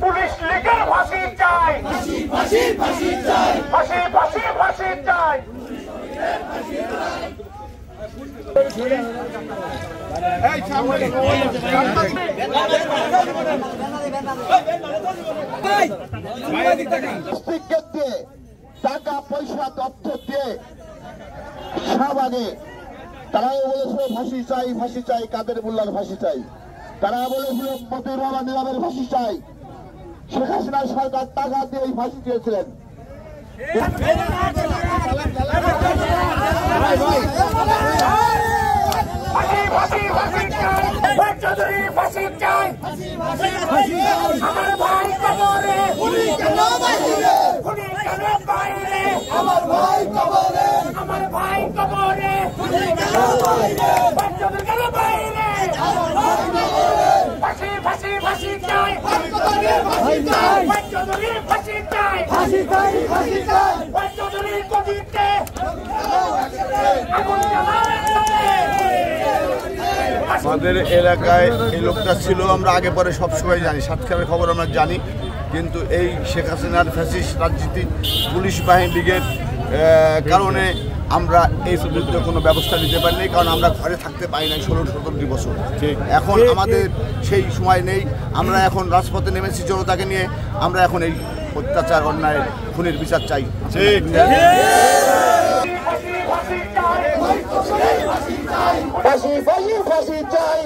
Police লীগের ফাঁসি চাই, ফাঁসি ফাঁসি ফাঁসি চাই। টাকা পয়সা তথ্য দিয়ে শাহবাগে তারাও বলেছিল ফাঁসি চাই, ফাঁসি চাই, কাদের মোল্লার ফাঁসি চাই। তারা বলেছিল মতিউর রহমান নিলামের ফাঁসি চাই। শেখ হাসিনা সরকার টাকা দিয়ে এই ফাঁসি দিয়েছিলেন। আমাদের এলাকায় এই লোকটা ছিল, আমরা আগে পরে সবসময় জানি, সাতক্ষীরার খবর আমরা জানি, কিন্তু এই শেখ হাসিনার ফ্যাসিস্ট রাজনীতি পুলিশ বাহিনী লীগের কারণে আমরা এই বিরুদ্ধে কোনো ব্যবস্থা নিতে পারিনি, কারণ আমরা ঘরে থাকতে পারি নাই 16-17 বছর। এখন আমাদের সেই সময় নেই, আমরা এখন রাজপথে নেমেছি জনতাকে নিয়ে। আমরা এখন এই অত্যাচার অন্যায় খুনের বিচার চাই। ফাঁসি চাই।